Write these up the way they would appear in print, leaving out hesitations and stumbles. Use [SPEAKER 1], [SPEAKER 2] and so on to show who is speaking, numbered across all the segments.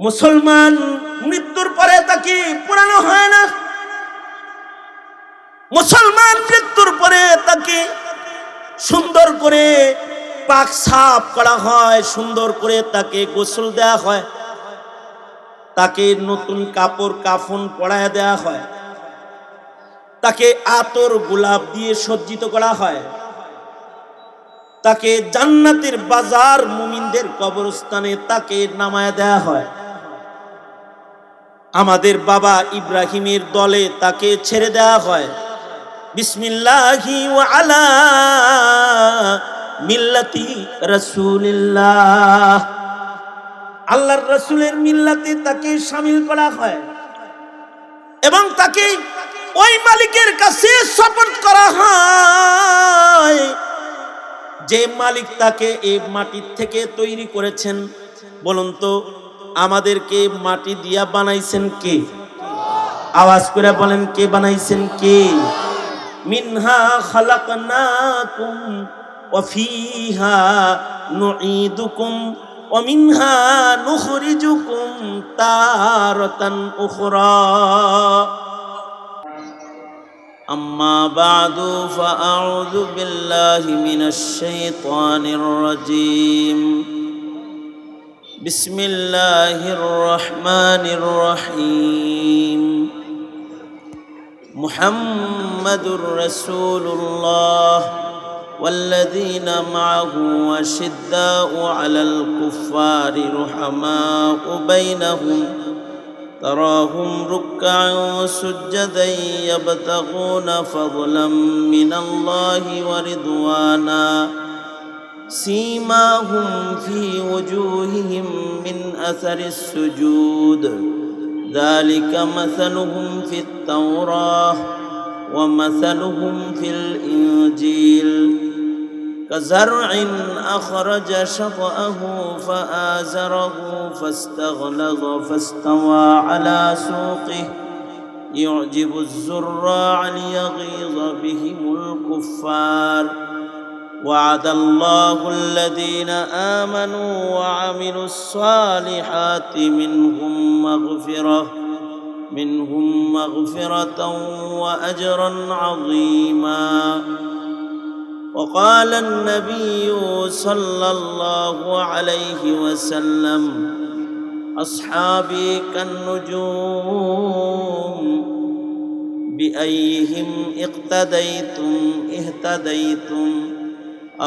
[SPEAKER 1] মুসলমান মৃত্যুর পরে তাকে পোড়ানো হয় না, মুসলমান মৃত্যুর পরে তাকে সুন্দর করে পাক সাফ করা হয়, সুন্দর করে তাকে গোসল দেওয়া হয়, তাকে নতুন কাপড় কাফন পরায় দেওয়া হয়, তাকে আতর গোলাপ দিয়ে সজ্জিত করা হয়, তাকে জান্নাতের বাজার মুমিনদের কবরস্থানে তাকে নামায় দেওয়া হয়। আমাদের বাবা ইব্রাহিমের দলে তাকে ছেড়ে দেওয়া হয়। বিসমিল্লাহি ওয়া আলা মিল্লাতি রাসূলিল্লাহ, আল্লাহর রাসূলের মিল্লাতে তাকে শামিল করা হয় এবং তাকে ওই মালিকের কাছে সুপর্দ করা হয় যে মালিক তাকে এই মাটি থেকে তৈরি করেছেন। বলুন তো, আমাদেরকে মাটি দিয়া বানাইছেন কে? আওয়াজ করে বলেন, কে বানাইছেন? কে? মিনহা খালাকনাকুম ওয়া ফিহা নুঈদুকুম ওয়া মিনহা নুখরিজুকুম তারাতান উখরা। আম্মা বা'দু ফাআউযু বিল্লাহি মিনাশ শাইতানির রাজীম। বিসমিল্লাহির রহমানির রহিম। মুহাম্মাদুর রাসূলুল্লাহ ওয়াল্লাযীনা মা'আহু আশিদ্দাউ আলাল কুফফারি রুহামাউ বাইনাহুম তারাহুম রুকআন সুজদান ইয়াবতাগুনা ফাদলাম মিনাল্লাহি ওয়া রিদওয়ানা سيماهم في وجوههم من أثر السجود ذلك مثلهم في التوراة ومثلهم في الإنجيل كزرع أخرج شطأه فآزره فاستغلظ فاستوى على سوقه يعجب الزراع ليغيظ بهم الكفار وعد الله الذين آمنوا وعملوا الصالحات منهم مغفرة وأجرا عظيما. وقال النبي صلى الله عليه وسلم أصحابي كالنجوم بأيهم اقتديتم اهتديتم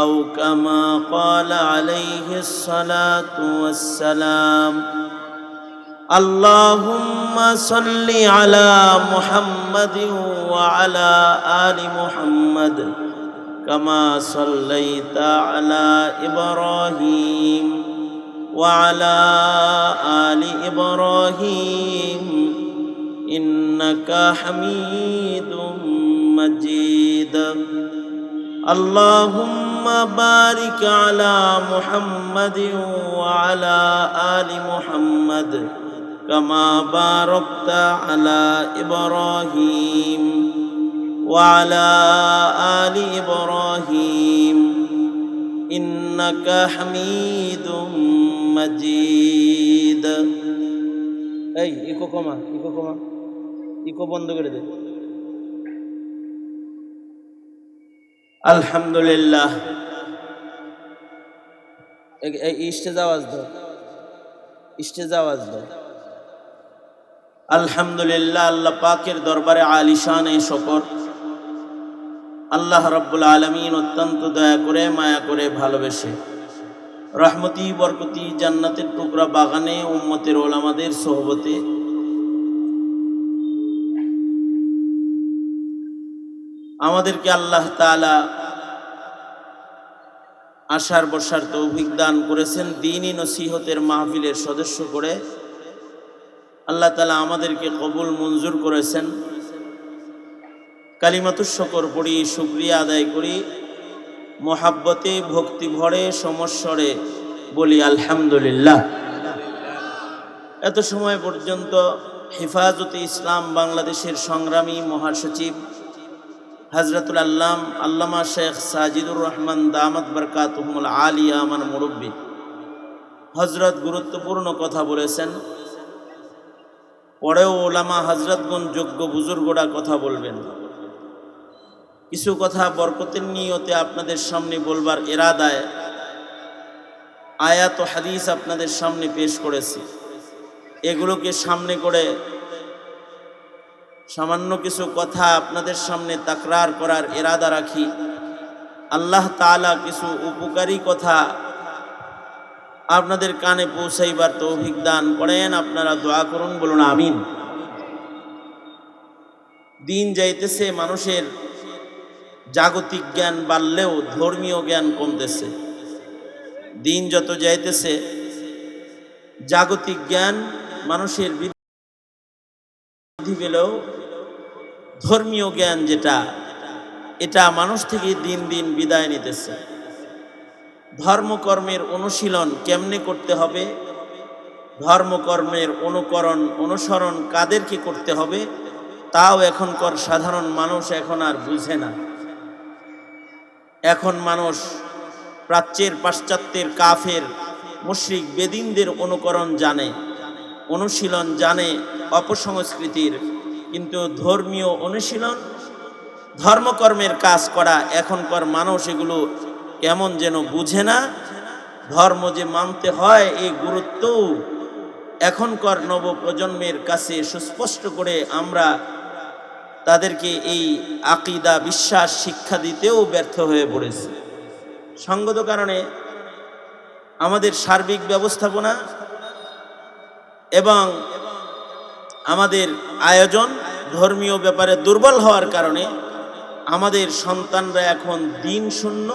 [SPEAKER 1] أو كما قال عليه الصلاة والسلام. اللهم صل على محمد وعلى آل محمد كما صليت على إبراهيم وعلى آل إبراهيم إنك حميد مجيد. اللهم بارك على محمد وعلى آل محمد كما باركت على إبراهيم وعلى آل إبراهيم إنك حميد مجيد. এই ইকো কমা, ইকো বন্ধ করে দে। আলহামদুলিল্লাহ। স্টেজ আওয়াজ দাও। আলহামদুলিল্লাহ, আল্লাহ পাকের দরবারে আলিশান এ শকর। আল্লাহ রাব্বুল আলামিন অত্যন্ত দয়া করে, মায়া করে, ভালোবেসে রহমতি বরকতি জান্নাতের টুকরা বাগানে উম্মতের ওলামাদের সোহবতে আমাদেরকে আল্লাহ তাআলা আসার বসার তৌফিক দান করেছেন। দ্বীনি নসিহতের মাহফিলের সদস্য করে আল্লাহ তাআলা আমাদেরকে কবুল মঞ্জুর করেছেন। কালিমাতুশ শুকর পড়ি, শুকরিয়া আদায় করি, মহাব্বতে ভক্তি ভরে সমস্বরে বলি আলহামদুলিল্লাহ। এত সময় পর্যন্ত হেফাজতে ইসলাম বাংলাদেশের সংগ্রামী মহাসচিব হযরতুল আল্লামা শেখ সাজিদুর রহমান দামাত বরকাতুহুল আলিয়া আমার মুরব্বী হযরত গুরুত্বপূর্ণ কথা বলেছেন। পরেও ওলামা হজরতগণ যোগ্য বুজুর্গরা কথা বলবেন। কিছু কথা বরকতের নিয়তে আপনাদের সামনে বলবার ইরাদায় আয়াত ও হাদিস আপনাদের সামনে পেশ করেছি। এগুলোকে সামনে করে সামান্য কিছু কথা আপনাদের সামনে তাকরার করার ইরাদা রাখি। আল্লাহ তাআলা কিছু উপকারী কথা আপনাদের কানে পৌঁছাইবার তৌফিক দান করেন। আপনারা দোয়া করুন, বলুন আমিন। দিন যাইতেছে, মানুষের জাগতিক জ্ঞান বাড়লেও ধর্মীয় জ্ঞান কমতেছে। দিন যত যাইতেছে জাগতিক জ্ঞান মানুষের বৃদ্ধি পেলেও ধর্মীয় জ্ঞান যেটা, এটা মানুষ থেকে দিন দিন বিদায় নিতেছে। ধর্মকর্মের অনুশীলন কেমনে করতে হবে, ধর্মকর্মের অনুসরণ কাদেরকে করতে হবে, তাও এখনকার সাধারণ মানুষ এখন আর বুঝে না। এখন মানুষ প্রাচ্যের পাশ্চাত্যের কাফের মুশরিক বেদিনদের অনুকরণ জানে, অনুশীলন জানে অপসংস্কৃতির, কিন্তু ধর্মীয় অনুশীলন ধর্মকর্মের কাজ করা এখনকার মানুষ এগুলো কেমন যেন বুঝে না। ধর্ম যে মানতে হয় এই গুরুত্ব এখনকার নবপ্রজন্মের কাছে সুস্পষ্ট করে আমরা তাদেরকে এই আকীদা বিশ্বাস শিক্ষা দিতেও ব্যর্থ হয়ে পড়েছি। সঙ্গত কারণে আমাদের সার্বিক ব্যবস্থাপনা এবং আমাদের আয়োজন ধর্মীয় ব্যাপারে দুর্বল হওয়ার কারণে আমাদের সন্তানরা এখন দিন শূন্য,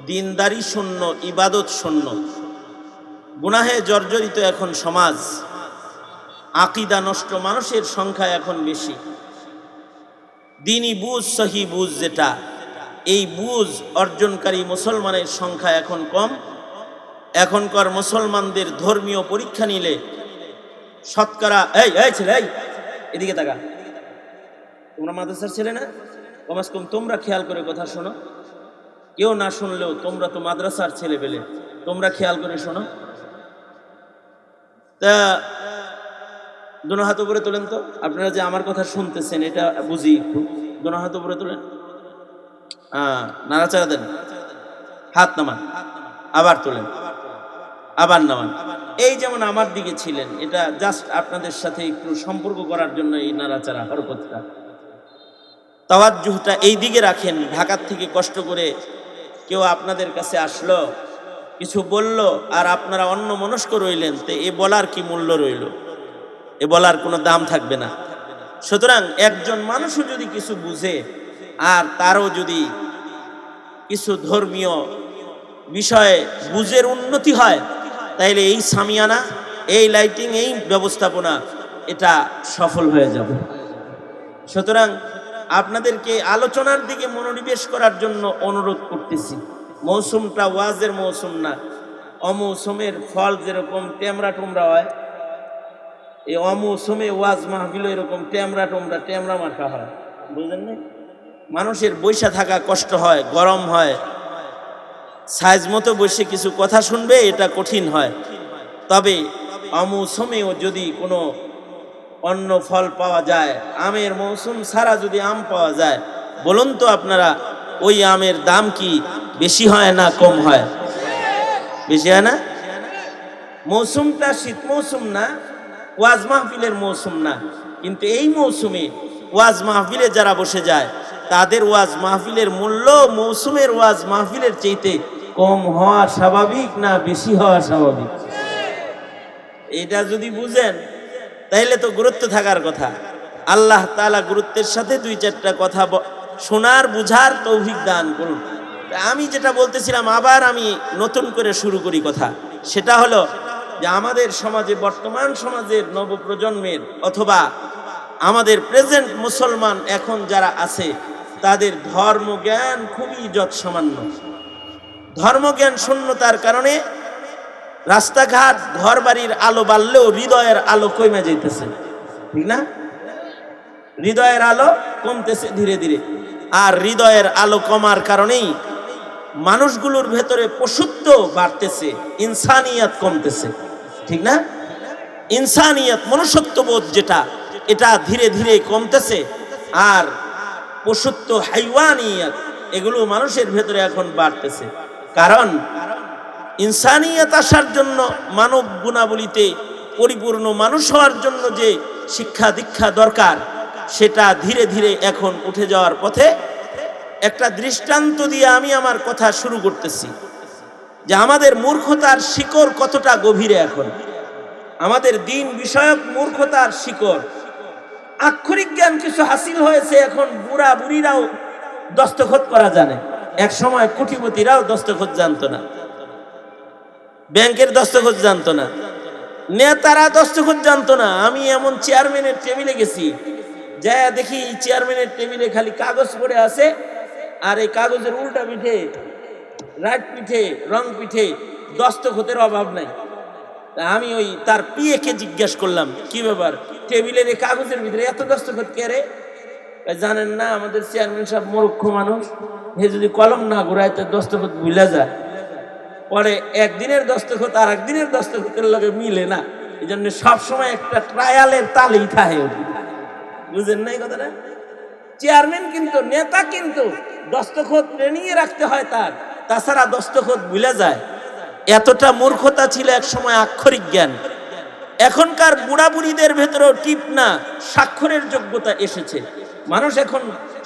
[SPEAKER 1] দিনদারি শূন্য, ইবাদত শূন্য, গুনাহে জর্জরিত এখন সমাজ, আকীদা নষ্ট মানুষের সংখ্যা এখন বেশি। দ্বীনি বুঝ, সহি বুঝ যেটা, এই বুঝ অর্জনকারী মুসলমানের সংখ্যা এখন কম। এখনকার মুসলমানদের ধর্মীয় পরীক্ষা নিলে শতকরা এই ছেলে, এদিকে তাকা, তোমরা মাদ্রাসার ছেলে না? কমাস কম তোমরা খেয়াল করে কথা শোনো, কেউ না শুনলেও তোমরা তো মাদ্রাসার ছেলে পেলে, তোমরা খেয়াল করে শোনো। তা দোনো হাত উপরে তোলেন তো, আপনারা যে আমার কথা শুনতেছেন এটা বুঝি একটু। দোনো হাত উপরে তোলেন, নাড়াচাড়া দেন, হাত নামান, আবার তোলেন, আবার নামান। এই যেমন আমার দিকে ছিলেন, এটা জাস্ট আপনাদের সাথে একটু সম্পর্ক করার জন্য এই নাড়াচাড়া হরকতটা। তাওয়াজ্জুহটা এই দিকে রাখেন। ঢাকার থেকে কষ্ট করে কেউ আপনাদের কাছে আসলো, কিছু বলল, আর আপনারা অন্য মনস্ক রইলেন, তো এ বলার কি মূল্য রইল? এ বলার কোনো দাম থাকবে না। সুতরাং একজন মানুষও যদি কিছু বুঝে আর তারও যদি কিছু ধর্মীয় বিষয়ে বুঝের উন্নতি হয়, তাইলে এই সামিয়ানা, এই লাইটিং, এই ব্যবস্থাপনা এটা সফল হয়ে যাবে। সুতরাং আপনাদেরকে আলোচনার দিকে মনোনিবেশ করার জন্য অনুরোধ করতেছি। মৌসুমটা ওয়াজের মৌসুম না। অমৌসুমের ফল যেরকম টেমরা টুমরা হয়, এই অমৌসুমে ওয়াজ মাহফিল এরকম টেমরা মার্কা হয়, বুঝলেন না? মানুষের বৈশা থাকা কষ্ট হয়, গরম হয়, সাইজ মতো বসে কিছু কথা শুনবে এটা কঠিন হয়। তবে অমৌসুমেও যদি কোনো অন্য ফল পাওয়া যায়, আমের মৌসুম ছাড়া যদি আম পাওয়া যায়, বলুন তো আপনারা ওই আমের দাম কি বেশি হয় না কম হয়? বেশি হয় না? মৌসুমটা শীত মৌসুম না, ওয়াজ মাহফিলের মৌসুম না, কিন্তু এই মৌসুমে ওয়াজ মাহফিলে যারা বসে যায় তাদের ওয়াজ মাহফিলের মূল্য মৌসুমের ওয়াজ মাহফিলের চাইতে কম হওয়া স্বাভাবিক না বেশি হওয়া স্বাভাবিক? এটা যদি বুঝেন তাইলে তো গুরুত্ব থাকার কথা। আল্লাহ তাআলা গুরুত্বের সাথে দুই চারটা কথা শোনার বুঝার তৌফিক দান করুন। আমি যেটা বলতেছিলাম আবার আমি নতুন করে শুরু করি কথা, সেটা হলো যে আমাদের সমাজে, বর্তমান সমাজের নবপ্রজন্মের অথবা আমাদের প্রেজেন্ট মুসলমান এখন যারা আছে, তাদের ধর্মজ্ঞান খুবই যৎসামান্য। ধর্মজ্ঞান শূন্যতার কারণে রাস্তাঘাট ঘর বাড়ির আলো বাড়লেও হৃদয়ের আলো কমে যাইতেছে, ঠিক না? হৃদয়ের আলো কমতেছে ধীরে ধীরে। আর হৃদয়ের আলো কমার কারণেই মানুষগুলোর ভেতরে পশুত্ব বাড়তেছে, ইনসানিয়াত কমতেছে, ঠিক না? ইনসানিয়ত মনুষ্যত্ববোধ যেটা, এটা ধীরে ধীরে কমতেছে। আর পশুত্ব হাইওয়ানিয়ত এগুলো মানুষের ভেতরে এখন বাড়তেছে। কারণ ইনসানিয়ত আসার জন্য, মানব গুণাবলীতে পরিপূর্ণ মানুষ হওয়ার জন্য যে শিক্ষা দীক্ষা দরকার, সেটা ধীরে ধীরে এখন উঠে যাওয়ার পথে। একটা দৃষ্টান্ত দিয়ে আমি আমার কথা শুরু করতেছি যে আমাদের মূর্খতার শিকড় কতটা গভীরে। এখন আমাদের দিন বিষয়ক মূর্খতার শিকড়। আক্ষরিক জ্ঞান কিছু হাসিল হয়েছে, এখন বুড়া বুড়িরাও দস্তখত করা জানে। এক সময় কোটিপতিরাও দস্তখত জানতো না, ব্যাংকের দস্তখত জানতো না, নেতারা দস্তখত জানতো না। আমি এমন চেয়ারম্যানের টেবিলে গেছি, যা দেখি চেয়ারম্যানের টেবিলে খালি কাগজ পড়ে আছে, আর এই কাগজের উল্টা পিঠে, রাইট পিঠে, রং পিঠে দস্তখতের অভাব নাই। আমি ওই তার পিএকে জিজ্ঞাসা করলাম, কি ব্যাপার, টেবিলের এই কাগজের ভিতরে এত দস্তখত কে রে? জানেন না, আমাদের চেয়ারম্যান সাহেব মূর্খ মানুষ, হে যদি কলম না ঘুরায় তো দস্তখত ভুলে যায়। পরে একদিনের দস্তখত আর একদিনের দস্তখতের লগে মিলে না, এই জন্য সবসময় একটা ট্রায়ালের তালেই থাকে। বুঝেন না এই কথাটা? চেয়ারম্যান কিন্তু, নেতা কিন্তু দস্তখত নিয়ে রাখতে হয় তার, তাছাড়া দস্তখত ভুলে যায়। এতটা মূর্খতা ছিল এক সময় আক্ষরিক জ্ঞান। এখনকার বুড়া বুড়িদের ভেতরেও টিপ না, স্বাক্ষরের যোগ্যতা এসেছে। মানুষ এখন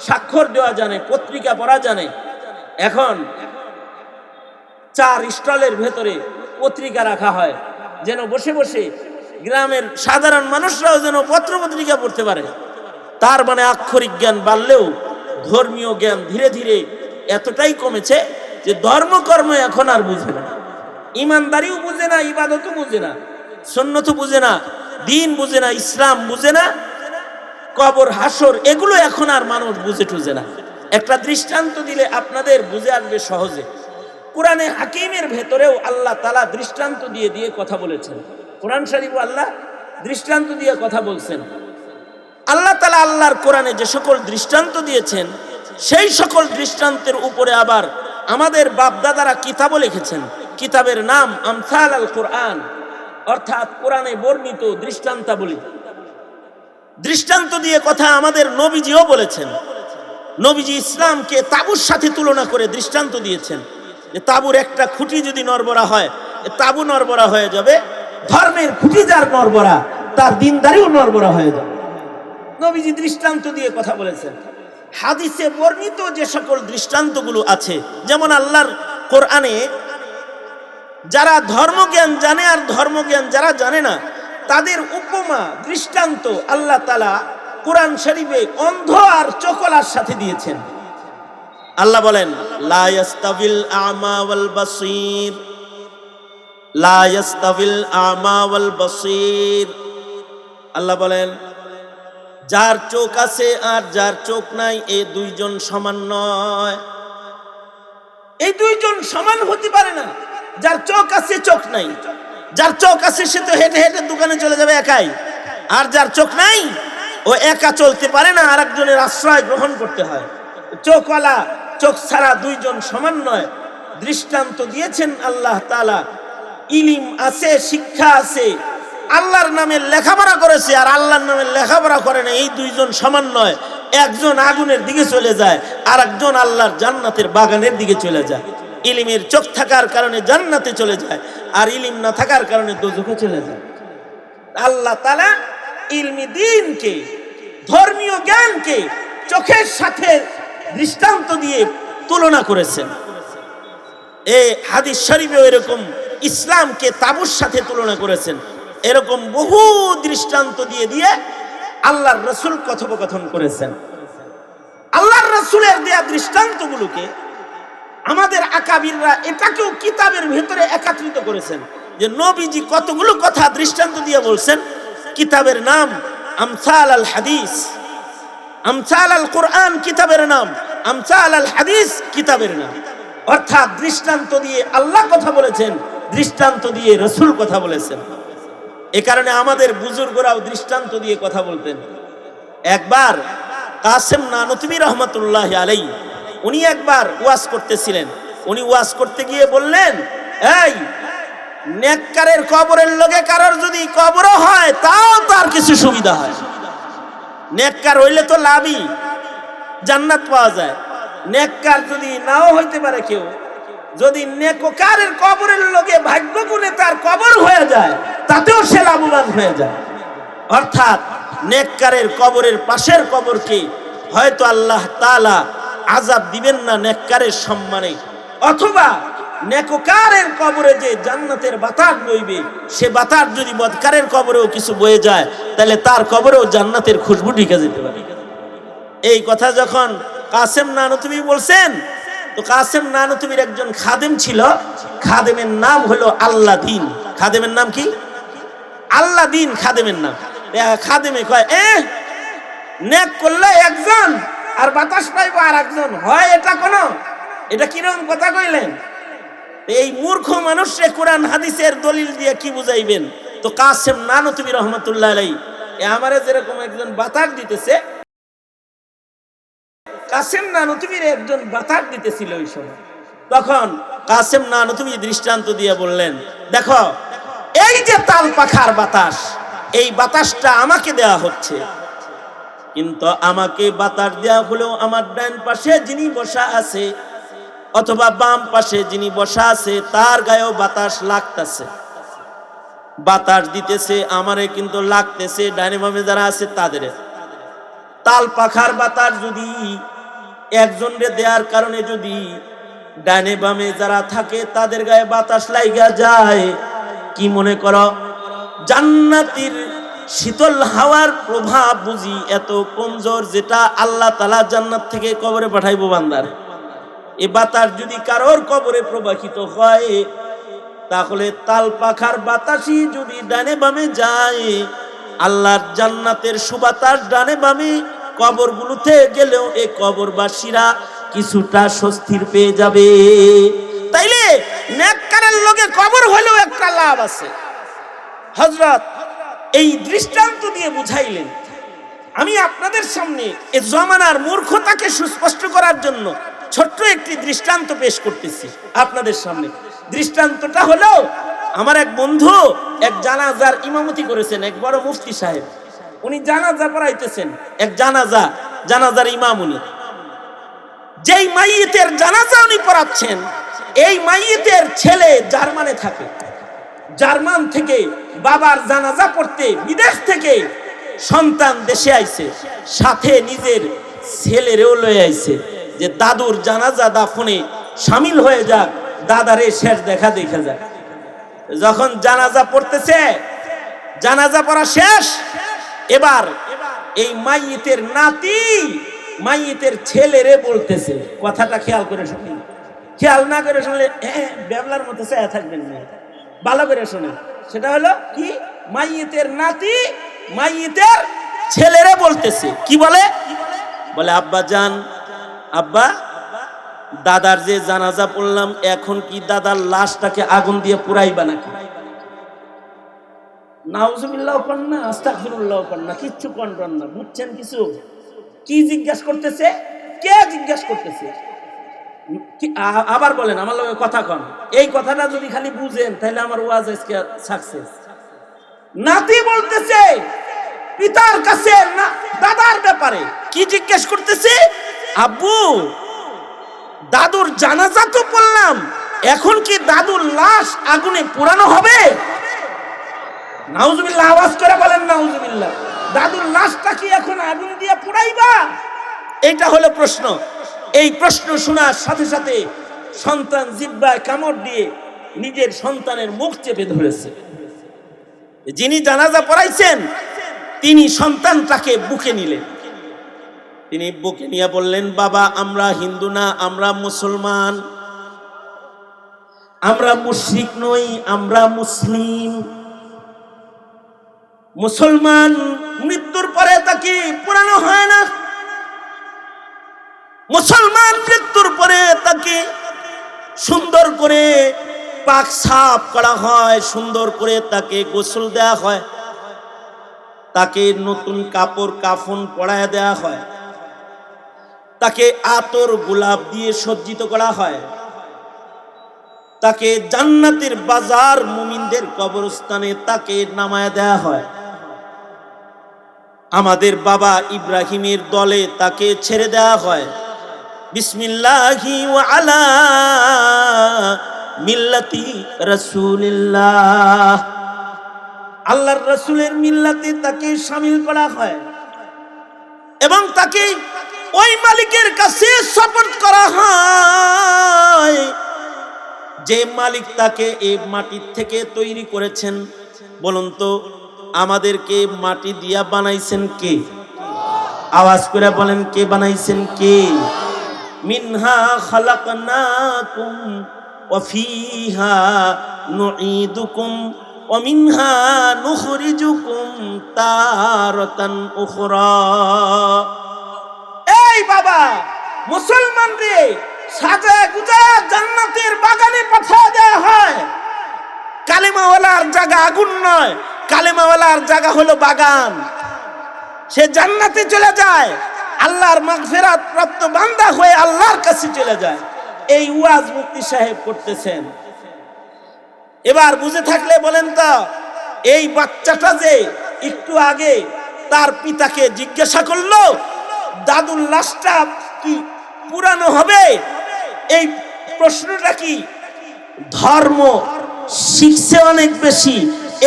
[SPEAKER 1] স্বাক্ষর দেওয়া জানে, পত্রিকা পড়া জানে। এখন 4 স্টলের ভেতরে পত্রিকা রাখা হয়, যেন বসে বসে গ্রামের সাধারণ মানুষরাও যেন পত্র পত্রিকা পড়তে পারে। তার মানে আক্ষরিক জ্ঞান বাড়লেও ধর্মীয় জ্ঞান ধীরে ধীরে এতটাই কমেছে যে ধর্মকর্ম এখন আর বুঝে না, ইমানদারিও বুঝে না, ইবাদতও বুঝে না, সুন্নতও বুঝে না, দিন বুঝে না, ইসলাম বুঝে না, কবর হাসর এগুলো এখন আর মানুষ বুঝে টুঝে না। একটা দৃষ্টান্ত দিলে আপনাদের বুঝে আসবে সহজে। কোরআনে হাকিমের ভেতরেও আল্লাহ তাআলা দৃষ্টান্ত দিয়ে দিয়ে কথা বলেছেন। কোরআন শরীফে আল্লাহ দৃষ্টান্ত দিয়ে কথা বলছেন। আল্লাহ তাআলা আল্লাহর কোরআনে যে সকল দৃষ্টান্ত দিয়েছেন, সেই সকল দৃষ্টান্তের উপরে আবার আমাদের বাপদাদারা কিতাবও লিখেছেন। কিতাবের নাম আমসাল আল কোরআন, অর্থাৎ কোরআনে বর্ণিত দৃষ্টান্তাবলী। দৃষ্টান্ত দিয়ে কথা আমাদের নবীজিও বলেছেন। নবীজি ইসলামকে তাবুর সাথে তুলনা করে দৃষ্টান্ত দিয়েছেন যে তাবুর একটা খুঁটি যদি নড়বড়া হয়, তাবু নড়বড়া হয়ে যাবে। ধর্মের খুঁটি যার নড়বড়া, তার দিনদারিও নড়বড়া হয়ে যাবে। নবীজি দৃষ্টান্ত দিয়ে কথা বলেছেন। হাদিসে বর্ণিত যে সকল দৃষ্টান্তগুলো আছে, যেমন আল্লাহর কোরআনে যারা ধর্মজ্ঞান জানে আর ধর্মজ্ঞান যারা জানে না, তাদের উপমা দৃষ্টান্ত আল্লাহ তাআলা কোরআন শরীফে অন্ধ আর চকলার সাথে দিয়েছেন। আল্লাহ বলেন, লা ইয়াস্তাবিল আমা ওয়াল বাসীর, লা ইয়াস্তাবিল আমা ওয়াল বাসীর। আল্লাহ বলেন, যার চোখ আছে আর যার চোখ নাই, এই দুইজন সমান নয়। এই দুইজন সমান হতে পারে না। যার চোখ আছে চোখ নাই, যার চোখ আছে সে তো হেঁটে হেঁটে দোকানে চলে যাবে একাই, আর যার চোখ নাই ও একা চলতে পারে না, আর একজনের আশ্রয় গ্রহণ করতে হয়। চোখওয়ালা চোখ ছাড়া দুইজন সমান নয়। দৃষ্টান্ত দিয়েছেন আল্লাহ তাআলা। ইলিম আছে, শিক্ষা আছে, আল্লাহর নামে লেখাপড়া করেছে আর আল্লাহর নামে লেখাপড়া করে না, এই দুইজন সমান নয়। একজন আগুনের দিকে চলে যায়, আর একজন আল্লাহর জান্নাতের বাগানের দিকে চলে যায়। ইলিমের চোখ থাকার কারণে জান্নাতে চলে যায়, আর ইলিম না থাকার কারণে দোজখে চলে যায়। আল্লাহ তাআলা ইলমি দ্বীনকে, ধর্মীয় জ্ঞানকে চোখের সাথে দৃষ্টান্ত দিয়ে তুলনা করেছেন। এই হাদিস শরীফে এরকম ইসলামকে তাবুর সাথে তুলনা করেছেন। এরকম বহু দৃষ্টান্ত দিয়ে দিয়ে আল্লাহর রাসূল কথোপকথন করেছেন। আল্লাহর রাসূলের দেয়া দৃষ্টান্তগুলোকে আমাদের আকাবিররা এটাকেও কিতাবের ভেতরে একত্রিত করেছেন, যে নবীজি কতগুলো কথা দৃষ্টান্ত দিয়ে বলছেন। কিতাবের নাম আমসাল আল হাদিস, আমসাল আল কোরআন কিতাবের নাম, আমসাল আল হাদিস কিতাবের নাম। অর্থাৎ দৃষ্টান্ত দিয়ে আল্লাহ কথা বলেছেন, দৃষ্টান্ত দিয়ে রাসূল কথা বলেছেন। এ কারণে আমাদের বুজুর্গরাও দৃষ্টান্ত দিয়ে কথা বলতেন। একবার কাসেম নানতুবি রহমতুল্লাহ আলাইহি, উনি একবার ওয়াজ করতেছিলেন। উনি ওয়াজ করতে গিয়ে বললেন, এই নেককারের কবরের লগে কারোর যদি কবরও হয় তাও তার কিছু সুবিধা হয়। নেককার হইলে তো লাভই, জান্নাত পাওয়া যায়। নেককার যদি নাও হইতে পারে কেউ, যদি নেককারের কবরের লগে ভাগ্য গুণে তার কবর হয়ে যায় তাতেও সে লাভবান হয়ে যায়। অর্থাৎ নেককারের কবরের পাশের কবরকে হয়তো আল্লাহ তাআলা আযাব দিবেন না নেককারের সম্মানে, অথবা নেককারের কবরে যে জান্নাতের বাতাস বইবে সে বাতাস যদি বদকারের কবরেও কিছু বয়ে যায় তাহলে তার কবরেও জান্নাতের খুশবু ঢুকে যেতে পারে। এই কথা যখন কাসেম নানুতুবি বলছেন, তো কাসেম নানুতুবির একজন খাদেম ছিল, খাদেমের নাম হলো আল্লাহ দিন। খাদেমের নাম কি? আল্লাহ দিন খাদেমের নাম। খাদেমে কয় নেক করলে একজন আর বাতাস পাইবো আর একজন, হয় এটা কোনো, এটা কিরকম কথা কইলেন? এই মূর্খ মানুষে কোরআন হাদিসের দলিল দিয়ে কি বুঝাইবেন? তো কাসেম নানুতুবি রহমাতুল্লাহ আলাইহি আমারে যেরকম একজন বাতাস দিতেছে, কাসেম নানুতুবির একজন বাতাস দিতেছিল ওই সময়। তখন কাসেম নানুতুবি দৃষ্টান্ত দিয়ে বললেন, দেখো এই যে তাল পাখার বাতাস, এই বাতাসটা আমাকে দেয়া হচ্ছে, কিন্তু আমাকে বাতাস দেয়া হলেও আমার ডান পাশে যিনি বসা আছে অথবা বাম পাশে যিনি বসা আছে তার গায়েও বাতাস লাগতেছে, বাতাস দিতেছে আমারে কিন্তু লাগতেছে ডানে বামে যারা আছে তাদের। তাল পাখার বাতাস যদি একজনরে দেওয়ার কারণে যদি ডানে বামে যারা থাকে তাদের গায়ে বাতাস লাইগা যায়, কি মনে করো জান্নাতের শীতল হাওয়ার প্রভাব বুঝি এত কমজোর যেটা আল্লাহ তাআলা জান্নাত থেকে কবরে পাঠাইবো বান্দার? এই বাতাস যদি কারোর কবরে প্রবাহিত হয় তাহলে তাল পাখার বাতাসই যদি ডানে বামে যায়, আল্লাহর জান্নাতের সুবাতাস ডানে বামে কবরগুলোতে গেলেও এই কবরবাসীরা কিছুটা স্বস্তির পেয়ে যাবে। তাইলে নেককারের লগে কবর হলেও একটা লাভ আছে। হযরত এই দৃষ্টান্ত দিয়ে বুঝাইলেন। আমি আপনাদের সামনে এই জমানার মূর্খতাকে সুস্পষ্ট করার জন্য ছোট্ট একটি দৃষ্টান্ত পেশ করতেছি আপনাদের সামনে। দৃষ্টান্তটা হলো, আমার এক বন্ধু এক জানাজার ইমামতি করেছেন, এক বড় মুফতি সাহেব, উনি জানাজা পড়াইতেছেন, এক জানাজার ইমাম উনি। যেই মাইয়িতের জানাজা উনি পড়াচ্ছেন, এই মাইয়িতের ছেলে জার্মানে থাকে। জার্মান থেকে বাবার জানাজা পড়তে বিদেশ থেকে সন্তান দেশে আইছে, সাথে নিজের ছেলেরেও লয়ে আইছে যে দাদুর জানাজা দাফনে শামিল হয়ে যাক, দাদারে শেষ দেখা যাক। যখন জানাজা পড়তেছে, জানাজা পড়া শেষ, এবার এই মাইয়িতের নাতি মাইয়িতের ছেলেরে বলতেছে, কথাটা খেয়াল করে শুনুন, খেয়াল না করে শুনলে বেবলার মতো চেয়ে থাকবেন না, ভালো করে শুনুন। সেটা হলো কি, মাইয়িতের নাতি মাইয়িতের ছেলেরে বলতেছে, কি বলে? বলে আব্বা জান, আব্বা দাদার যে জানাজা পড়লাম, এখন কি দাদার লাশটাকে আগুন দিয়ে পুরাইবা নাকি? নাউজুবিল্লাহ কোন না, আস্তাগফিরুল্লাহ কোন না, কিচ্ছু কোন না, বুঝছেন কিছু? কি জিজ্ঞাসা করতেছে? কে জিজ্ঞাসা করতেছে? আবার বলেন, আমার লগে কথা কন। এই কথাটা যদি খালি বুঝেন তাহলে আমার ওয়াজ আজকে সাকসেস। নাতি বলতেছে পিতার কাছে না দাদার ব্যাপারে, কি জিজ্ঞেস করতেছে? আব্বু দাদুর জানাজা তো পড়লাম, এখন কি দাদুর লাশ আগুনে পোড়ানো হবে? নাউজুবিল্লাহ, আওয়াজ করে বলেন নাউজুবিল্লাহ। দাদুর লাশটা কি এখন আগুন দিয়ে পোড়াইবা? এইটা হলো প্রশ্ন। এই প্রশ্ন শোনার সাথে সাথে সন্তান জিহ্বায় কামড় দিয়ে নিজের সন্তানের মুখ চেপে ধরেছে। যিনি জানাজা পড়াইছেন তিনি সন্তানটাকে বুকে নিলেন। তিনি বুকে নিয়ে বললেন, বাবা আমরা হিন্দু না, আমরা মুসলমান, আমরা মুশরিক নই, আমরা মুসলিম। মুসলমান মৃত্যুর পরে তাকে পোড়ানো হয় না, মুসলমান মৃত্যুর পরে তাকে সুন্দর করে পাক সাফ করা হয়, সুন্দর করে তাকে গোসল দেয়া হয়, তাকে নতুন কাপড় কাফন পরায় দেয়া হয়, তাকে আতর গোলাপ দিয়ে সজ্জিত করা হয়, তাকে জান্নাতের বাজার মুমিনদের কবরস্থানে তাকে নামায় দেয়া হয়। আমাদের বাবা ইব্রাহিমের দলে তাকে ছেড়ে দেয়া হয়। বিসমিল্লাহি ওয়া আলা মিল্লাতি রাসূলিল্লাহ, আল্লাহর রাসূলের মিল্লাতে তাকে শামিল করা হয় এবং তাকে ওই মালিকের কাছে সুপর্দ করা হয় যে মালিক তাকে এই মাটির থেকে তৈরি করেছেন। বলুন তো, আমাদেরকে মাটি দিয়া বানাইছেন কে? আওয়াজ করে বলেন, কে বানাইছেন? কে? মিনহা খালাকনাকুম ওয়া ফিহা নুঈদুকুম ওয়া মিনহা নুখরিজুকুম তারাতান উখরা। এই বাবা, মুসলমান রে, সাজায় গুজায় জান্নাতের বাগানে পাঠিয়ে দেয়া হয়। কালেমাওয়ালার জায়গা আগুন নয়, কালেমাওয়ালার জায়গা হলো বাগান। সে জান্নাতে চলে যায়, আল্লাহর মাগফিরাত প্রাপ্ত বান্দা হয়ে আল্লাহর কাছে চলে যায়। এই ওয়াজ মুফতি সাহেব করতেছেন। এবার বুঝে থাকলে বলেন তো, এই বাচ্চাটা যে একটু আগে তার পিতাকে জিজ্ঞাসা করলো দাদুর লাশটা কি পুরানো হবে, এই প্রশ্নটা কি ধর্ম শিখছে অনেক বেশি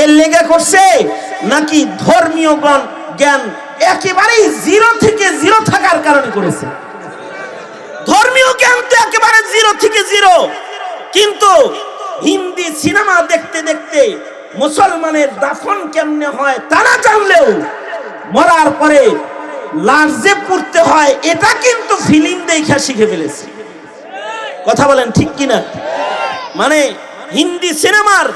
[SPEAKER 1] এর লেগে করছে, নাকি ধর্মীয় জ্ঞান একেবারেই জিরো থেকে জিরো থাকার কারণে করেছে? ধর্মীয় জ্ঞান তো একেবারে জিরো থেকে জিরো, কিন্তু হিন্দি সিনেমা দেখতে দেখতে মুসলমানের দাফন কেমনে হয় তারা জানলেও মরার পরে লাশ যে পুড়তে হয় এটা কিন্তু ফিল্ম দেখা শিখে ফেলেছে। কথা বলেন ঠিক কিনা? মানে হিন্দি সিনেমার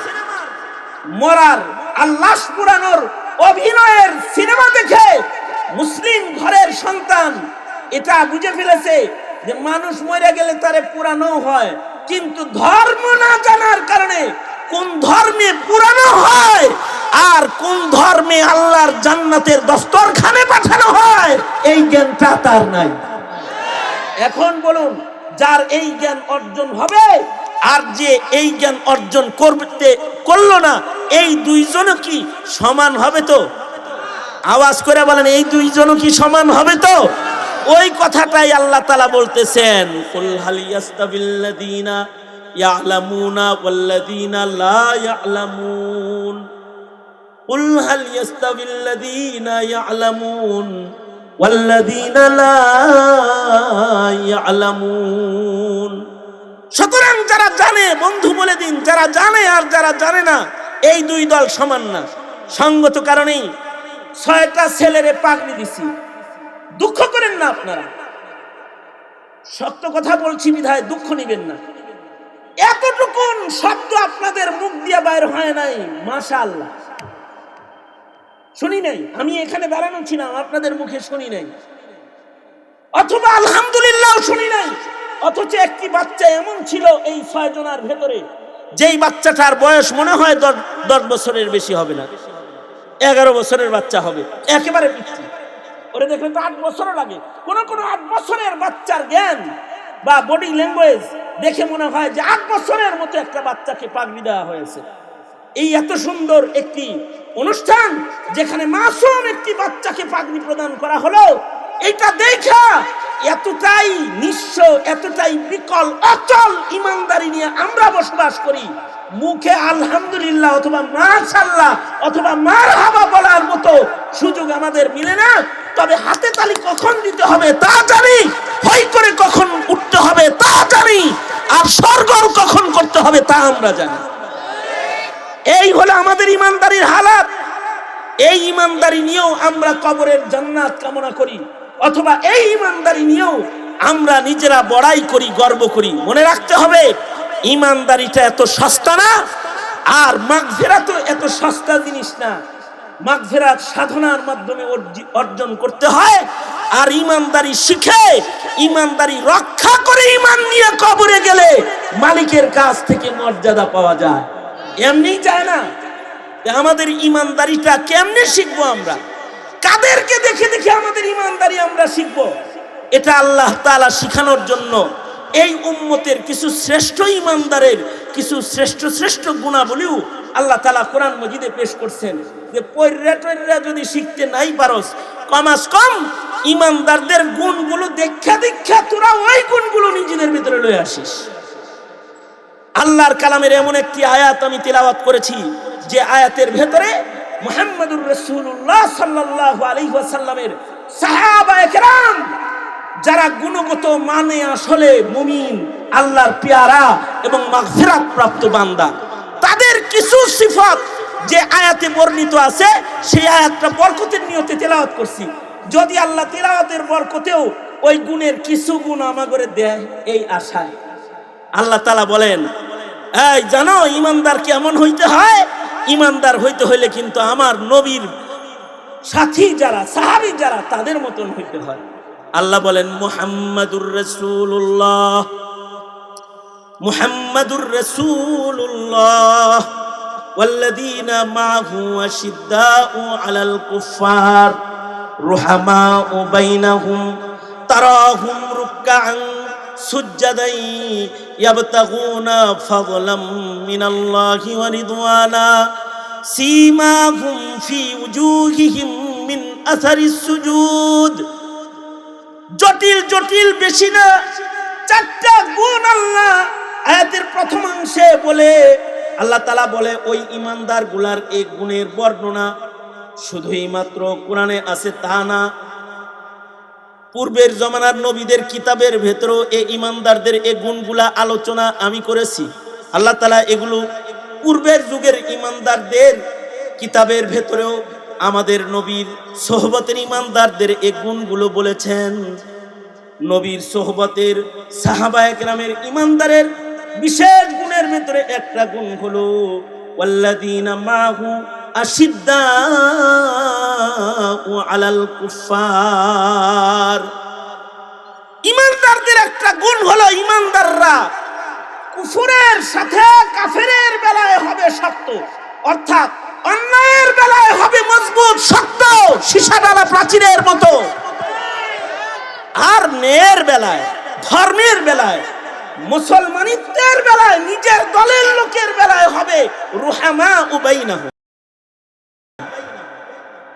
[SPEAKER 1] মরার আর লাশ পুরানোর অভিনয়ের সিনেমা দেখে মুসলিম ঘরের সন্তান এটা বুঝে ফেলেছে যে মানুষ মরে গেলে তারে পুরানো হয়, কিন্তু ধর্ম না জানার কারণে কোন ধর্মে পুরানো হয় আর কোন ধর্মে আল্লাহর জান্নাতের দস্তরখানে পাঠানো হয় এই জ্ঞানটা তার নাই। এখন বলুন, যার এই জ্ঞান অর্জন হবে আর যে এই জ্ঞান অর্জন করলো না, এই দুইজনও কি সমান হবে? তো আওয়াজ করে বলেন, এই দুইজনও কি সমান হবে? তো ওই কথাটাই আল্লাহ তাআলা বলতেছেন, কুল হাল ইয়াস্তাবিল্লাযীনা ইয়ালামুনা ওয়াল্লাযীনা লা ইয়ালামুন, কুল হাল ইয়াস্তাবিল্লাযীনা ইয়ালামুন ওয়াল্লাযীনা লা ইয়ালামুন। সুতরাং যারা জানে, বন্ধু বলে দিন, যারা জানে আর যারা জানে না এই দুই দল সমান না। সঙ্গত কারণেই 6টা ছেলেরে পাগড়ি দিছি। দুঃখ করেন না আপনারা, সত্য কথা বলছি বিধায় দুঃখ নিবেন না। এতটুকুন শব্দ আপনাদের মুখ দিয়া বাইর হয় নাই, মাশাআল্লাহ, শুনি নাই। আমি এখানে দাঁড়ানো ছিলাম, আপনাদের মুখে শুনি নাই, অথবা আলহামদুলিল্লাহ শুনি নাই। অথচ একটি বাচ্চা এমন ছিল এই 6 জনের ভেতরে, যেই বাচ্চাটার বয়স মনে হয় 10 বছরের বেশি হবে না, 11 বছরের বাচ্চা হবে, একেবারে পিচ্ছি। ওরে দেখলে তো 8 বছরও লাগে। কোন 8 বছরের বাচ্চার জ্ঞান বা বডি ল্যাঙ্গুয়েজ দেখে মনে হয় যে 8 বছরের মতো একটা বাচ্চাকে পাগড়ি দেওয়া হয়েছে। এই এত সুন্দর একটি অনুষ্ঠান যেখানে মাসুম একটি বাচ্চাকে পাগড়ি প্রদান করা হলো, এটা দেখা এতটাই নিঃস্ব, এতটাই বিকল, অচল ইমানদারি নিয়ে আমরা বসবাস করি, মুখে আলহামদুলিল্লাহ অথবা মাশাআল্লাহ অথবা মারহাবা বলার মতো সুযোগ আমাদের মিলে না। তবে হাতে তালি কখন দিতে হবে তা জানি, হই করে কখন উঠতে হবে তা জানি, আর সরগর কখন করতে হবে তা আমরা জানি। এই হলো আমাদের ইমানদারির হালাত। এই ইমানদারি নিয়েও আমরা কবরের জান্নাত কামনা করি, অথবা এই ইমানদারি নিয়েও আমরা নিজেরা বড়াই করি, গর্ব করি। মনে রাখতে হবে, ইমানদারিটা এত সস্তা না, আর মাগফিরাত এত সস্তা জিনিস না। মাগফিরাত সাধনার মাধ্যমে অর্জন করতে হয়, আর ইমানদারি শিখে ইমানদারি রক্ষা করে ইমান নিয়ে কবরে গেলে মালিকের কাছ থেকে মর্যাদা পাওয়া যায়। এমনি যায় না। আমাদের ইমানদারিটা কেমনে শিখবো আমরা? কাদেরকে দেখে দেখে আমাদের ইমানদারি আমরা শিখবো? এটা আল্লাহ তাআলা শিখানোর জন্য এই উম্মতের কিছু শ্রেষ্ঠ ইমানদারের কিছু শ্রেষ্ঠ শ্রেষ্ঠ গুণাবলীও আল্লাহ তাআলা কোরআন মজিদে পেশ করছেন যে পয়রা টয়রা যদি শিখতে নাই পারস, কমাস কম ইমানদারদের গুণগুলো দেখা দেখা তোরা ওই গুণগুলো নিজেদের ভিতরে লয়ে আসিস। আল্লাহর কালামের এমন একটি আয়াত আমি তিলাওয়াত করেছি যে আয়াতের ভেতরে মুহাম্মদুর রাসূলুল্লাহ সাল্লাল্লাহু আলাইহি ওয়াসাল্লামের সাহাবায়ে কেরাম যারা গুণগত মানে আসলে মুমিন, আল্লাহর পেয়ারা এবং মাগফিরাত প্রাপ্ত বান্দা, তাদের কিছু সিফাত যে আয়াতে বর্ণিত আছে সেই আয়াতটা বরকতের নিয়তে তেলাওয়াত করছি। যদি আল্লাহ তেলাওয়াতের বরকতেও ওই গুণের কিছু গুণ আমাগরে দেয় এই আশায়। আল্লাহ তাআলা বলেন, এই জানো ইমানদার কেমন হইতে হয়? ইমানদার হইতে হইলে কিন্তু আমার নবীর সাথী যারা, সাহাবী যারা, তাদের মতন হইতে হয়। আল্লাহ বলেন, মুহাম্মাদুর রাসূলুল্লাহ, মুহাম্মাদুর রাসূলুল্লাহ ওয়াল্লাযীনা মাআহু আশিদ্দাউ আলাল কুফফার রুহামাউ বাইনাহুম তারাহুম রুকআন সুজ্জাদান ইয়াবতাগুনা ফাদলাম মিনাল্লাহি ওয়া রিদওয়ানা সীমাহুম ফি উজুহিহিম মিন আসারিস সুজুদ। জটিল জটিল বেশি না, চারটা গুণ আল্লাহ আয়াতের প্রথমাংশে বলে আল্লাহ তাআলা বলে ওই ইমানদার গুলার এই গুণের বর্ণনা শুধুই মাত্র কোরআনে আছে তা না, পূর্বের জমানার নবীদের কিতাবের ভেতরেও এই ইমানদারদের এই গুণগুলা আলোচনা আমি করেছি। আল্লাহ তাআলা এগুলো পূর্বের যুগের ইমানদারদের কিতাবের ভেতরেও আমাদের নবীর সোহবতের ইমানদারদের এই গুণগুলো বলেছেন। নবীর সোহবতের সাহাবায়ে কেরামের ইমানদারের বিশেষ গুণের ভেতরে একটা গুণ হলো ওয়াল্লাযীনা মাহু আশিদ্দাউ আলাল কুফফার। ইমানদারদের একটা গুণ হলো ইমানদাররা কুফরের সাথে কাফেরের বেলায় হবে শক্ত, অর্থাৎ অন্যায়ের বেলায় হবে মজবুত শক্ত সীসাডালা প্রাচীরের মতো, আর ন্যায়ের বেলায়, ধর্মের বেলায়, মুসলমানিত্বের বেলায়, নিজের দলের লোকের বেলায় হবে রুহামা বাইনাহুম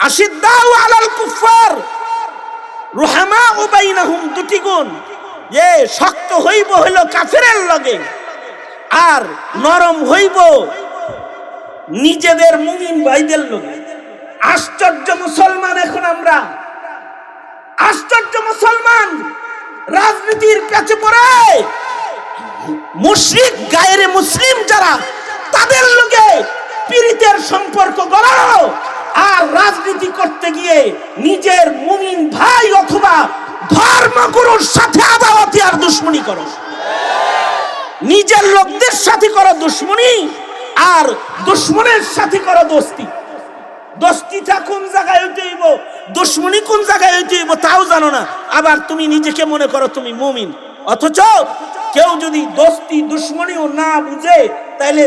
[SPEAKER 1] আশিদ্দাউ আলাল কুফফার রুহামা বাইনাহুম। দুটি গুণ, যে শক্ত হইব হইল কাফেরের লগে, আর নরম হইব নিজেদের মুমিন ভাইদের লগে। আশ্চর্য মুসলমান এখন আমরা, আশ্চর্য মুসলমান রাজনীতির কাছে পড়ে মুশরিক গায়রে মুসলিম যারা, তাদের লগে পীড়িতের সম্পর্ক গড়াও, আর রাজনীতি করতে গিয়ে নিজের মুমিন ভাই অথবা ধর্মগুরুর সাথে আদাওয়াতি আর দুশমনি করো। নিজের লোকদের সাথে করো দুশমনি, আর দুশমনের সাথে করো দোস্তি। দোস্তিটা কোন জায়গায় হইতে হইব, দুশমনি কোন জায়গায় হইতে হইব তাও জানো না, আবার তুমি নিজেকে মনে করো তুমি মুমিন। অথচ কেউ যদি দোস্তি দুশমনিও না বুঝে তাইলে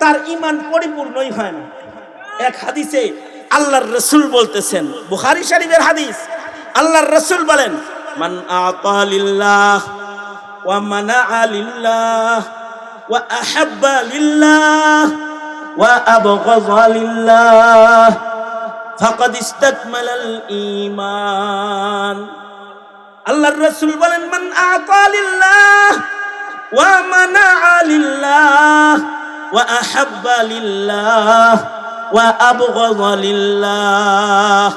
[SPEAKER 1] তার ঈমান পরিপূর্ণই হয় না। এক হাদিসে আল্লাহর রাসূল বলতেছেন, বুখারী শরীফের হাদিস, আল্লাহর রাসূল বলেন, মান আতা লিল্লাহ ওয়া মানাআ লিল্লাহ ওয়া আহাব্বা লিল্লাহ ওয়া আবগাযা লিল্লাহ ফাকাদ ইসতাকমালাল ঈমান। আল্লাহর রাসূল বলেন, মান আতা লিল্লাহ ওয়া মানাআ লিল্লাহ ওয়া আহাব্বা লিল্লাহ ওয়া আবগাযা লিল্লাহ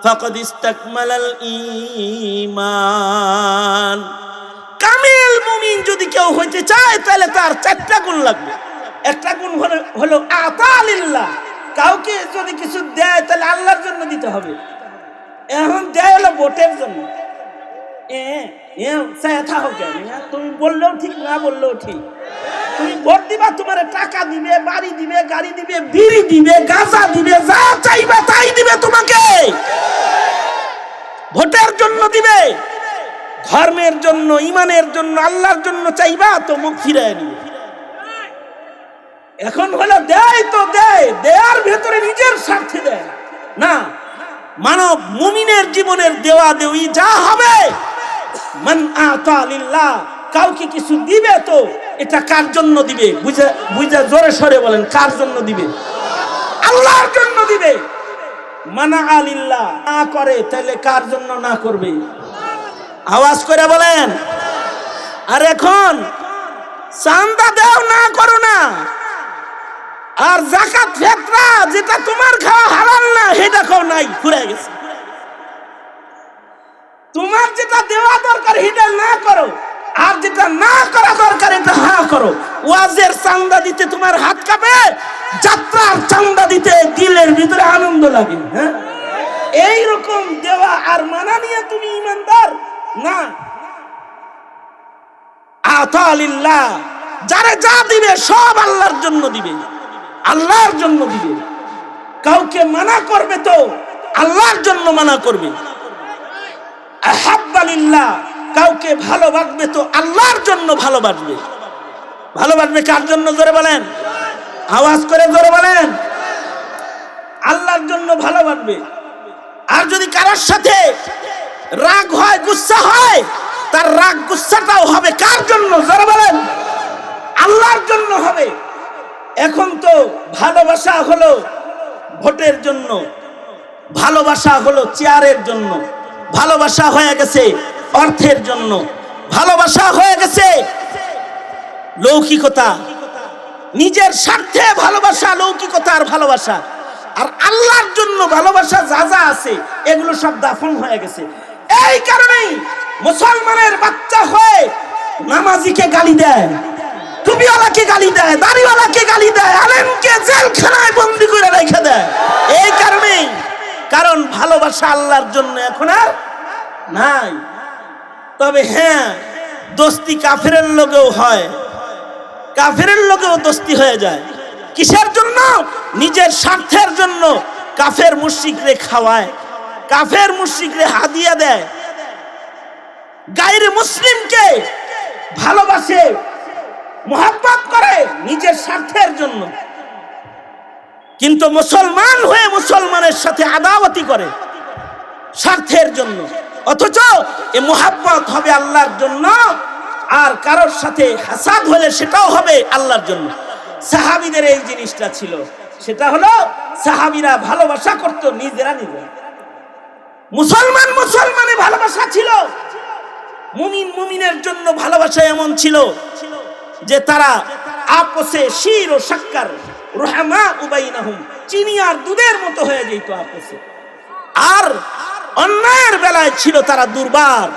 [SPEAKER 1] ফাকাদ ইসতাকমালাল ঈমান। কামিল মুমিন যদি কেউ হইতে চায় তাহলে তার চারটা গুণ লাগবে। একটা গুণ হলো আতা লিল্লাহ, কাউকে যদি কিছু দেয় তাহলে আল্লাহর জন্য দিতে হবে। এখন দেয় হলো ভোটের জন্য, তুমি বললেও ঠিক না বললেও ঠিক, তুমি ভোট দিবা, তোমার টাকা দিবে, বাড়ি দিবে, গাড়ি দিবে, বিড়ি দিবে, গাঁজা দিবে, যা চাইবা তাই দিবে তোমাকে, ভোটের জন্য দিবে। ধর্মের জন্য, ইমানের জন্য, আল্লাহর জন্য চাইবা তো মুখ ফিরায় দিবে। এখন হলো দেয় তো দেয়, দেয়ার ভেতরে নিজের স্বার্থে দেয় না। মানব মুমিনের জীবনের দেওয়া দেওয়ি যা হবে, মান আতা লিল্লাহ, কাউকে কিছু দিবে তো এটা কার জন্য দিবে? বুঝা বুঝা জোরে সরে বলেন, কার জন্য দিবে? আল্লাহর জন্য দিবে। মানা আলিল্লাহ, না করে তাহলে কার জন্য না করবে? আওয়াজ করে বলেন। আর এখন চান্দা দাও, না করো না, আর যাকাত ফিতরা যেটা তোমার খাওয়া হালাল না সেটা খাও নাই, ফুরে গেছে। তোমার যেটা দেওয়া দরকার সেটা না করো, আর যেটা না করা দরকার এটা হ্যাঁ করো। ওয়াজের চান্দা দিতে তোমার হাত কাঁপে, যাত্রার চান্দা দিতে দিলের ভিতরে আনন্দ লাগে। হ্যাঁ, এইরকম দেওয়া আর মানা নিয়ে তুমি ইমানদার না। আতালিল্লাহ, যারে যা দিবে সব আল্লাহর জন্য দিবে, আল্লাহর জন্য দিবে। কাউকে মানা করবে তো আল্লাহর জন্য মানা করবে। আহাব্বালিল্লাহ, কাউকে ভালোবাসবে তো আল্লাহর জন্য ভালোবাসবে। ভালোবাসবে কার জন্য? জোরে বলেন, আওয়াজ করে জোরে বলেন। আল্লাহর জন্য ভালোবাসবে। আর যদি কারোর সাথে রাগ হয়, গুসা হয়, তার রাগ গুসাটাও হবে কার জন্য? জোরে বলেন, আল্লাহর জন্য হবে। এখন তো ভালোবাসা হলো ভোটের জন্য, ভালোবাসা হলো চেয়ারের জন্য, ভালোবাসা হয়ে গেছে অর্থের জন্য, ভালোবাসা হয়ে গেছে লৌকিকতা, নিজের স্বার্থে ভালোবাসা, লৌকিকতার ভালোবাসা। আর আল্লাহর জন্য ভালোবাসা যা যা আছে এগুলো সব দাফন হয়ে গেছে। এই কারণেই মুসলমানের বাচ্চা হয়ে নামাজিকে গালি দেয়, টুপিওয়ালাকে গালি দেয়, দাড়িওয়ালাকে গালি দেয়, আলেমকে জেলখানায় বন্দি করে রেখে দেয়। এই কারণেই, কারণ ভালোবাসা আল্লাহর জন্য এখন আর নাই। তবে হ্যাঁ, দোস্তি কাফেরের লোকেও হয়, কাফেরের লোকেও দোস্তি হয়ে যায়। কিসের জন্য? নিজের স্বার্থের জন্য। কাফের মুশরিকরে খাওয়ায়, কাফের মুশরিকরে হাদিয়া দেয়, গায়রে মুসলিমকে ভালোবাসে, মোহাব্বত করে নিজের স্বার্থের জন্য। কিন্তু মুসলমান হয়ে মুসলমানের সাথে আদাওয়াতি করে স্বার্থের জন্য। অথচ এই মোহাব্বত হবে আল্লাহর জন্য, আর কারোর সাথে হাসাদ হলে সেটাও হবে আল্লাহর জন্য। সাহাবীদের এই জিনিসটা ছিল, সেটা হলো সাহাবীরা ভালোবাসা করত নিজেরা নিজেরা। মুসলমান মুসলমানে ভালোবাসা ছিল, মুমিন মুমিনের জন্য ভালোবাসা এমন ছিল যে তারা আপসে শির ও শাক্কার, রুহামা উবাইনাহুম, চিনি আর দুধের মতো হয়ে যেত আপসে। আর অন্যায়ের বেলায় ছিল তারা দুর্বার।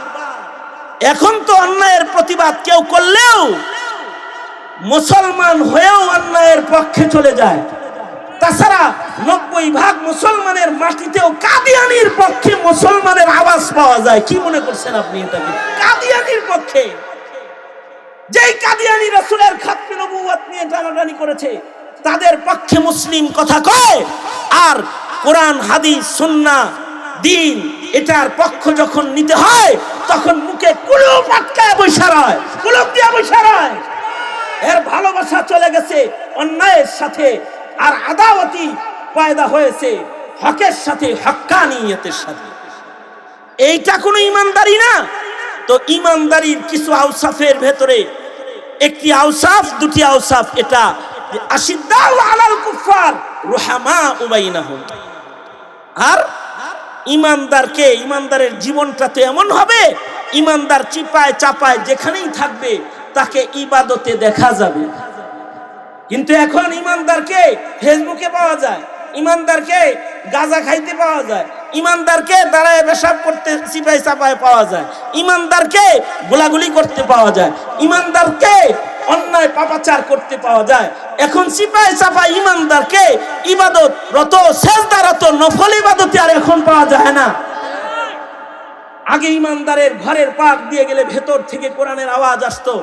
[SPEAKER 1] এখন তো অন্যায়ের প্রতিবাদ কেউ করলেও মুসলমান হয়েও অন্যায়ের পক্ষে চলে যায়। তাছাড়া 90% মুসলমানের মাটিতেও কাদিয়ানির পক্ষে মুসলমানের আওয়াজ পাওয়া যায়। কি মনে করছেন আপনি এটাকে? কাদিয়ানির পক্ষে, যেই কাদিয়ানি রাসূলের খাতমে নবুয়ত নিয়ে টানাটানি করেছে, তাদের পক্ষে মুসলিম কথা কয়। আর কোরআন হাদিস সুন্নাহ দিন এটার পক্ষ যখন নিতে হয় তখন মুখে কুলুপ আটকায় বৈশা রয়, কুলুপ দিয়া বৈশা রয়। এর ভালোবাসা চলে গেছে অন্যায়ের সাথে, আর আদাওয়াতি পয়দা হয়েছে হকের সাথে, হক্কানিয়তের সাথে। এইটা কোনো ইমানদারি না। তো ইমানদারির কিছু আওসাফের ভেতরে একটি আওসাফ, দুটি আওসাফ, এটা আশিদ্দাউ আলাল কুফার রুহামা বাইনাহুম। আর ইমানদারকে, ইমানদারের জীবনটা তো এমন হবে, ইমানদার চিপায় চাপায় যেখানেই থাকবে তাকে ইবাদতে দেখা যাবে। কিন্তু এখন ইমানদারকে ফেসবুকে পাওয়া যায়, ইমানদারকে গাঁজা খাইতে পাওয়া যায়, ইমানদারকে দাঁড়ায় পেশাব করতে চিপায় চাপায় পাওয়া যায়, ইমানদারকে গোলাগুলি করতে পাওয়া যায়, ইমানদারকে অন্যায় পাপাচার করতে পাওয়া যায়। এখন চিপায় চাপায় ইমানদারকে ইবাদত রত, সেজদারত, নফল ইবাদতে আর এখন পাওয়া যায় না। আগে ইমানদারের ঘরের পাক দিয়ে গেলে ভেতর থেকে কোরআনের আওয়াজ আসতো,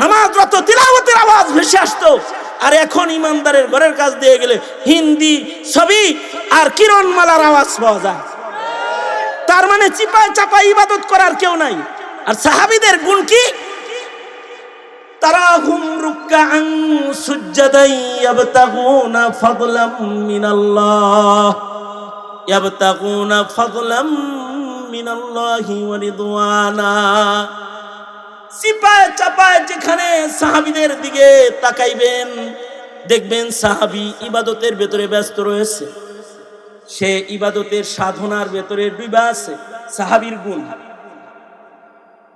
[SPEAKER 1] নামাজরত তিলাওয়াতের আওয়াজ ভেসে আসতো। আর এখন ইমানদারের ঘরের কাছ দিয়ে গেলে হিন্দি ছবি আর কিরণমালার আওয়াজ পাওয়া যায়। তার মানে চিপায় চাপায় ইবাদত করার কেউ নাই। আর সাহাবীদের গুণ কি? তারাহুম রুকআন সুজদান ইয়াবতাগুনা ফাদলাম মিনাল্লাহ, ইয়াবতাগুনা ফাদলাম মিনাল্লাহি ওয়া রিদওয়ানা। চিপায় চাপায় যেখানে সাহাবীদের দিকে তাকাইবেন, দেখবেন সাহাবী ইবাদতের ভেতরে ব্যস্ত রয়েছে, সে ইবাদতের সাধনার ভেতরে ডুবা আছে। সাহাবীর গুণ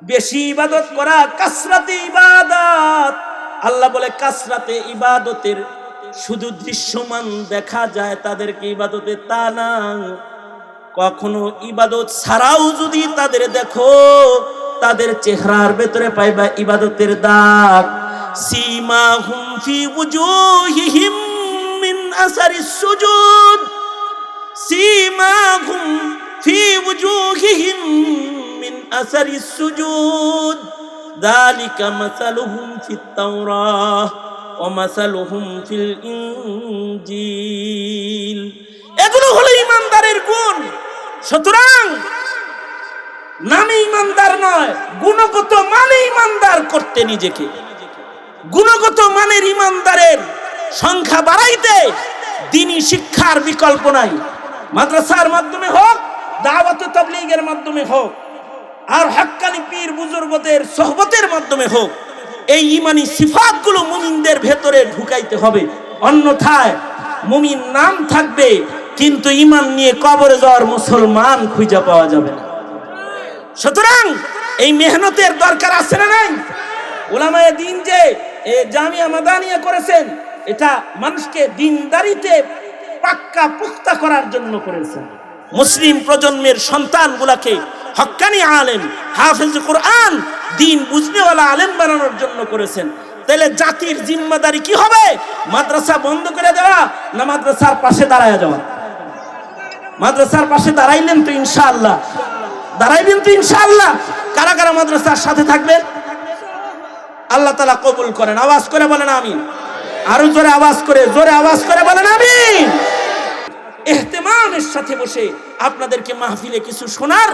[SPEAKER 1] বেশি ইবাদত করা, কাসরাতে ইবাদত। আল্লাহ বলে কাসরাতে ইবাদতের শুধু দৃশ্যমান দেখা যায় তাদেরকে ইবাদতে, তা না, কখনো ইবাদত ছাড়াও যদি তাদের দেখো, তাদের চেহারার ভেতরে পাইবা ইবাদতের দাগ। সীমাহুম ফি ওয়াজুহিহিম মিন আসারিস সুজুদ, সীমাহুম ফি ওয়াজুহিহিম মিন আসারিস সুজুদ, যালিকা মাসালুহুম ফিত তাওরাহ ওয়া মাসালুহুম ফিল ইনজিল। এগুলো হলো ইমানদারের গুণ। সুতরাং নামে ইমানদার নয়, গুণগত মানে ইমানদার করতে নিজেকে, গুণগত মানের ইমানদারের সংখ্যা বাড়াইতে দ্বীনি শিক্ষার বিকল্প নাই। মাদ্রাসার মাধ্যমে হোক, দাওয়াত ও তাবলীগের মাধ্যমে হোক, আর হক্কানি পীর বুজুর্গদের সোহবতের মাধ্যমে হোক, এই ঈমানি সিফাতগুলো মুমিনদের ভেতরে ঢুকাইতে হবে। অন্যথায় মুমিন নাম থাকবে কিন্তু ঈমান নিয়ে কবরে যাওয়ার মুসলমান খুঁজে পাওয়া যাবে না। সুতরাং এই মেহনতের দরকার আছে না নাই? উলামায়ে দ্বীন যে জামিয়া মাদানিয়া করেছেন, এটা মানুষকে দ্বীনদারিতে পাক্কা পুক্তা করার জন্য করেছেন। মুসলিম প্রজন্মের সন্তানগুলোকে হক্কানি আলেম, হাফেজ কোরআন, দ্বীন বুঝনেওয়ালা আলেম বানানোর জন্য করেছেন। তাহলে জাতির জিম্মাদারি কি হবে? মাদ্রাসা বন্ধ করে দেওয়া না মাদ্রাসার পাশে দাঁড়ায় যাওয়া? মাদ্রাসার পাশে দাঁড়াইলেন তো ইনশাআল্লাহ, দাঁড়াইবেন তো ইনশাআল্লাহ। কারা কারা মাদ্রাসার সাথে থাকবেন? আল্লাহ তাআলা কবুল করেন। আওয়াজ করে বলেন আমিন। আরো জোরে আওয়াজ করে বলেন আমিন। ইহতিমামের সাথে বসে আপনাদেরকে মাহফিলে কিছু শোনার,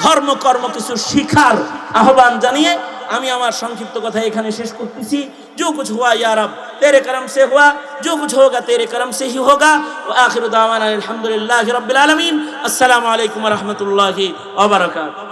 [SPEAKER 1] ধর্মকর্ম কিছু শিখার আহ্বান জানিয়ে আমি আমার সংক্ষিপ্ত কথা এখানে শেষ করতেছি। जो कुछ हुआ या रब तेरे करम से हुआ, जो कुछ होगा तेरे करम से ही होगा। व आखिर दावाना अल्हम्दुलिल्लाहि रब्बिल आलमीन। अस्सलामु अलैकुम व रहमतुल्लाहि व बरकातहू।